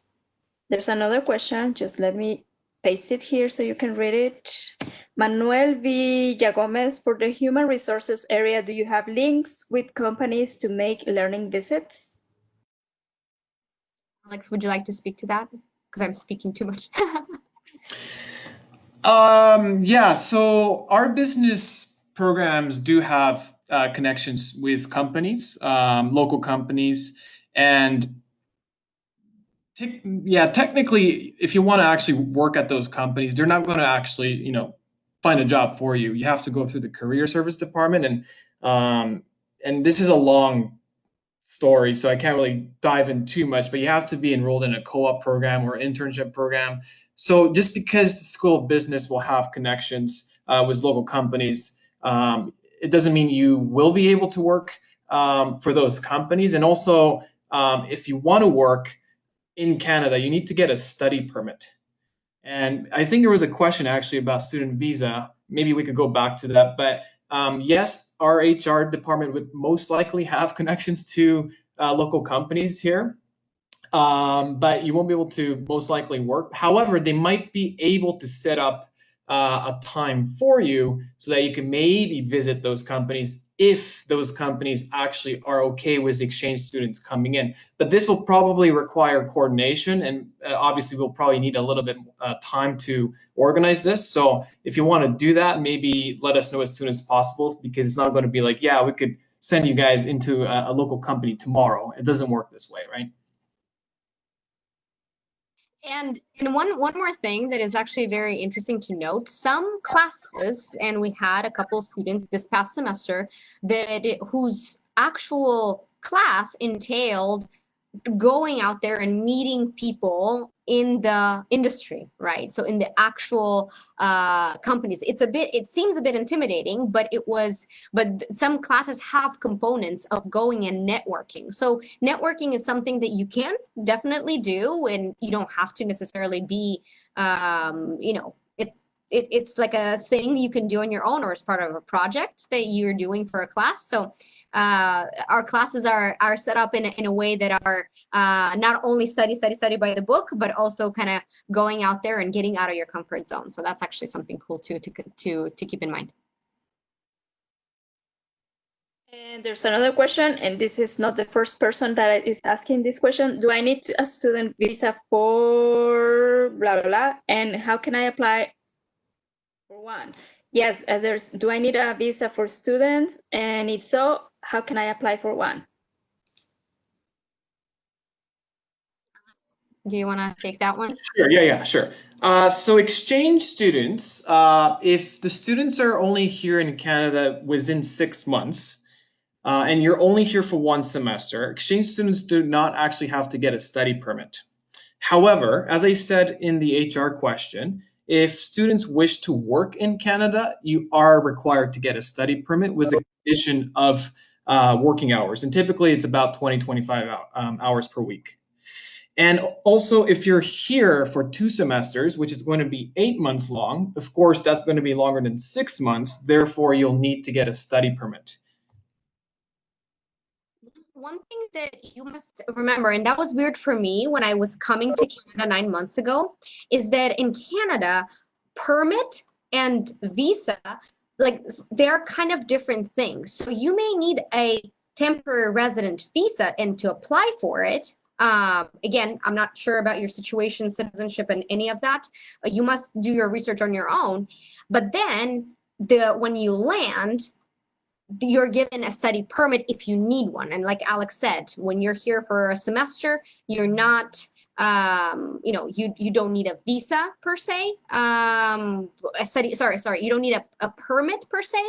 There's another question. Just let me paste it here so you can read it. Manuel Villagomez, for the human resources area, do you have links with companies to make learning visits? Alex, would you like to speak to that? Because I'm speaking too much. Yeah, so our business programs do have connections with companies, local companies, and technically, if you want to actually work at those companies, they're not going to actually, find a job for you. You have to go through the career service department, and this is a long story, so I can't really dive in too much, but you have to be enrolled in a co-op program or internship program. So just because the School of Business will have connections with local companies. It doesn't mean you will be able to work for those companies. And also, if you want to work in Canada, you need to get a study permit. And I think there was a question actually about student visa. Maybe we could go back to that. But yes, our HR department would most likely have connections to local companies here. But you won't be able to most likely work. However, they might be able to set up a time for you so that you can maybe visit those companies if those companies actually are okay with exchange students coming in. But this will probably require coordination, and obviously we'll probably need a little bit time to organize this. So if you want to do that, maybe let us know as soon as possible, because it's not going to be like, yeah, we could send you guys into a local company tomorrow. It doesn't work this way, right? And one more thing that is actually very interesting to note, some classes, and we had a couple students this past semester whose actual class entailed going out there and meeting people in the industry, right? So in the actual companies, it seems a bit intimidating, but some classes have components of going and networking. So networking is something that you can definitely do, and you don't have to necessarily be, it's like a thing you can do on your own or as part of a project that you're doing for a class. So our classes are set up in a way that are not only study by the book, but also kind of going out there and getting out of your comfort zone. So that's actually something cool too to keep in mind. And there's another question, and this is not the first person that is asking this question. Do I need a student visa for blah, blah, blah? And how can I apply for one? Yes, do I need a visa for students? And if so, how can I apply for one? Do you want to take that one? Sure. Yeah, sure. So exchange students, if the students are only here in Canada within 6 months, and you're only here for one semester, exchange students do not actually have to get a study permit. However, as I said in the HR question, if students wish to work in Canada, you are required to get a study permit with a condition of working hours. And typically it's about 25 hours per week. And also, if you're here for 2 semesters, which is going to be 8 months long, of course, that's going to be longer than 6 months. Therefore, you'll need to get a study permit. One thing that you must remember, and that was weird for me when I was coming to Canada 9 months ago, is that in Canada, permit and visa, like they're kind of different things. So you may need a temporary resident visa and to apply for it. Again, I'm not sure about your situation, citizenship, and any of that. You must do your research on your own. But then when you land, you're given a study permit if you need one. And like Alex said, when you're here for a semester, you're not, you don't need a visa per se. You don't need a permit per se,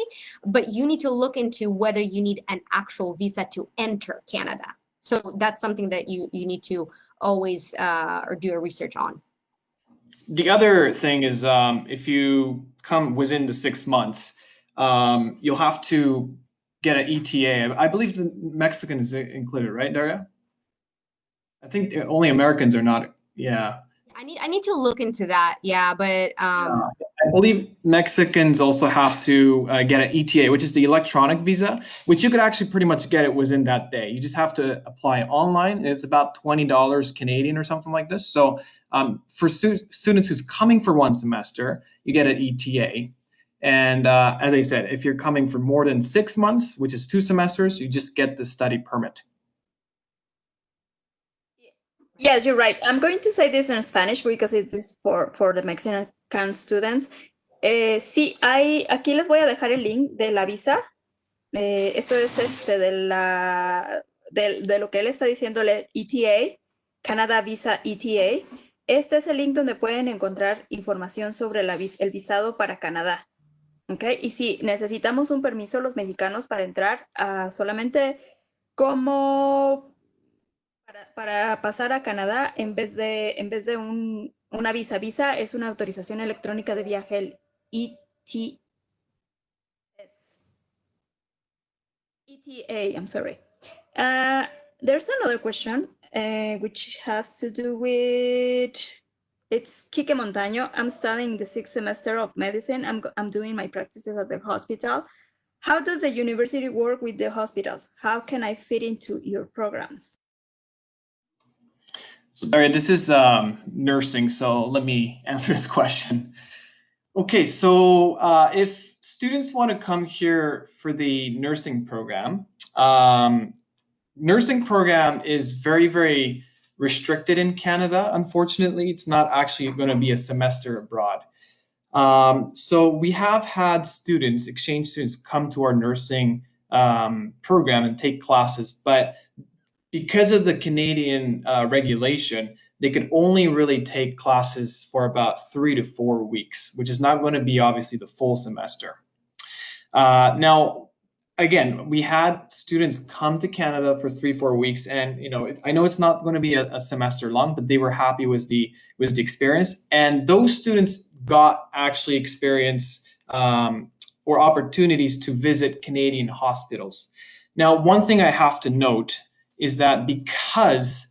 but you need to look into whether you need an actual visa to enter Canada. So that's something that you need to always or do a research on. The other thing is, if you come within the 6 months, you'll have to get an ETA. I believe the Mexican is included, right, Daria? I think only Americans are not. Yeah. I need to look into that. Yeah, but I believe Mexicans also have to get an ETA, which is the electronic visa, which you could actually pretty much get it within that day. You just have to apply online, and it's about $20 Canadian or something like this. So for students who's coming for one semester, you get an ETA. And as I said, if you're coming for more than 6 months, which is 2 semesters, you just get the study permit. Yes, you're right. I'm going to say this in Spanish because it is for the Mexican students. Sí, aquí les voy a dejar el link de la visa. Eso es de lo que él está diciendo, el ETA, Canada Visa ETA. Este es el link donde pueden encontrar información sobre el visado para Canadá. ¿Okay? Y sí, necesitamos un permiso los mexicanos para entrar solamente como para pasar a Canadá en vez de una visa. Visa es una autorización electrónica de viaje, el ETA. CTA, I'm sorry. There's another question, which has to do with, it's Quique Montaño. I'm studying the 6th semester of medicine. I'm doing my practices at the hospital. How does the university work with the hospitals? How can I fit into your programs? So Daria, this is nursing, so let me answer this question. Okay, so if students want to come here for the nursing program, nursing program is very, very restricted in Canada. Unfortunately, it's not actually going to be a semester abroad. So we have had students, exchange students, come to our nursing program and take classes, but because of the Canadian regulation, they could only really take classes for about 3 to 4 weeks, which is not going to be obviously the full semester. Now, again, we had students come to Canada for 3-4 weeks, and I know it's not going to be a semester long, but they were happy with the experience, and those students got actually experience or opportunities to visit Canadian hospitals. Now, one thing I have to note is that because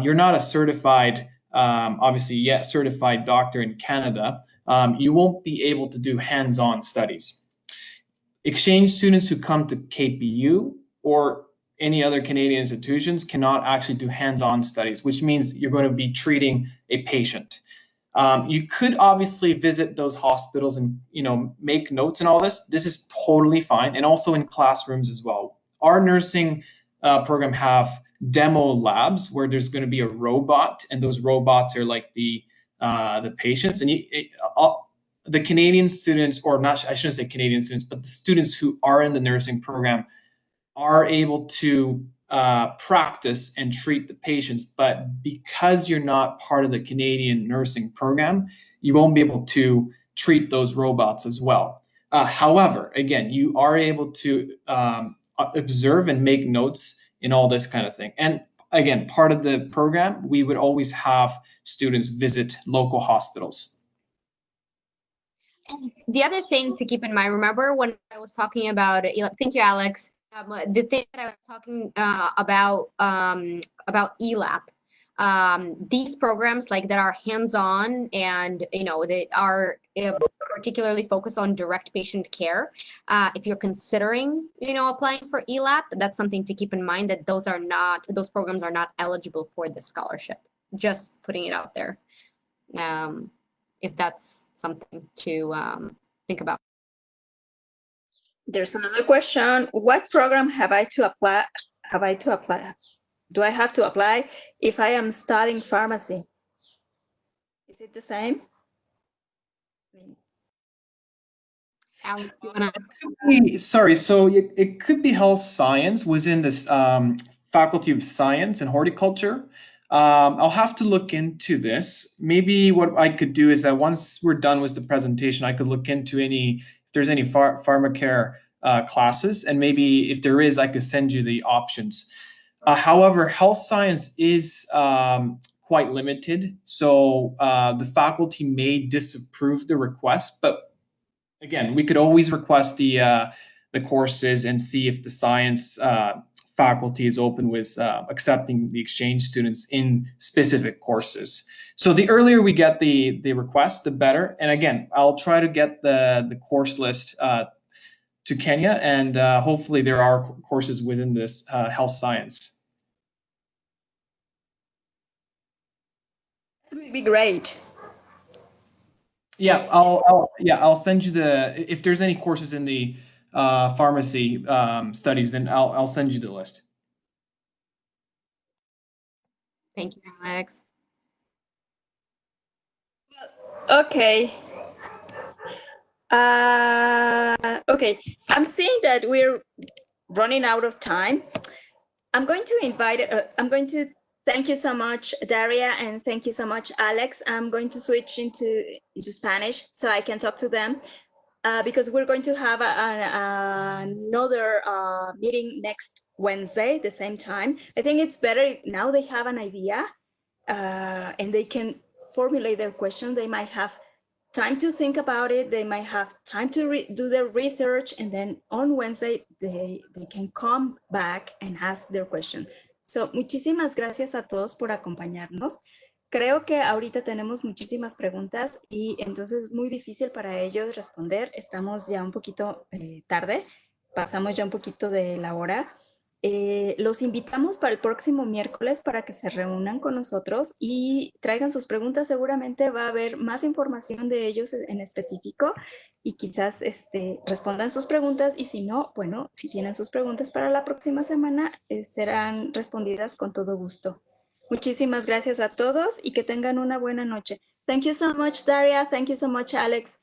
you're not a certified, obviously yet certified doctor in Canada, you won't be able to do hands-on studies. Exchange students who come to KPU or any other Canadian institutions cannot actually do hands-on studies, which means you're going to be treating a patient. You could obviously visit those hospitals and make notes and all this. This is totally fine, and also in classrooms as well. Our nursing program have demo labs where there's going to be a robot, and those robots are like the patients, and the Canadian students, or not, I shouldn't say Canadian students, but the students who are in the nursing program are able to practice and treat the patients. But because you're not part of the Canadian nursing program, you won't be able to treat those robots as well. However, again, you are able to observe and make notes in all this kind of thing. And again, part of the program, we would always have students visit local hospitals. And the other thing to keep in mind, remember when I was talking about, thank you, Alex. The thing that I was talking about ELAP, these programs like that are hands-on and they are particularly focused on direct patient care. If you're considering applying for ELAP, that's something to keep in mind, that those programs are not eligible for the scholarship. Just putting it out there. If that's something to think about. There's another question. What program have I to apply? Do I have to apply if I am studying pharmacy? Is it the same? Alex, Sorry, so it could be health science within this Faculty of Science and Horticulture. I'll have to look into this. Maybe what I could do is that once we're done with the presentation, I could look into if there's any pharmacare classes, and maybe if there is, I could send you the options. However, health science is quite limited, so the faculty may disapprove the request, but again, we could always request the courses and see if the science faculty is open with accepting the exchange students in specific courses. So the earlier we get the request, the better. And again, I'll try to get the course list to Kenya, and hopefully there are courses within this health science. It would be great. Yeah, I'll send you if there's any courses in the pharmacy studies, then I'll send you the list. thank you, Alex. Okay. Okay, I'm seeing that we're running out of time. I'm going to thank you so much, Daria, and thank you so much, Alex. I'm going to switch into Spanish so I can talk to them because we're going to have another meeting next Wednesday, the same time. I think it's better now they have an idea and they can formulate their question. They might have time to think about it. They might have time to do their research, and then on Wednesday they can come back and ask their question. So, muchísimas gracias a todos por acompañarnos. Creo que ahorita tenemos muchísimas preguntas y entonces es muy difícil para ellos responder. Estamos ya un poquito tarde, pasamos ya un poquito de la hora. Los invitamos para el próximo miércoles para que se reúnan con nosotros y traigan sus preguntas. Seguramente va a haber más información de ellos en específico y quizás respondan sus preguntas, y si no, bueno, si tienen sus preguntas para la próxima semana, serán respondidas con todo gusto. Muchísimas gracias a todos y que tengan una buena noche. Thank you so much, Daria. Thank you so much, Alex.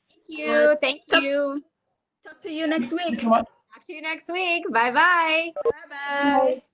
Thank you. Talk to you next week. Thank you so much. Talk to you next week. Bye-bye. Bye-bye.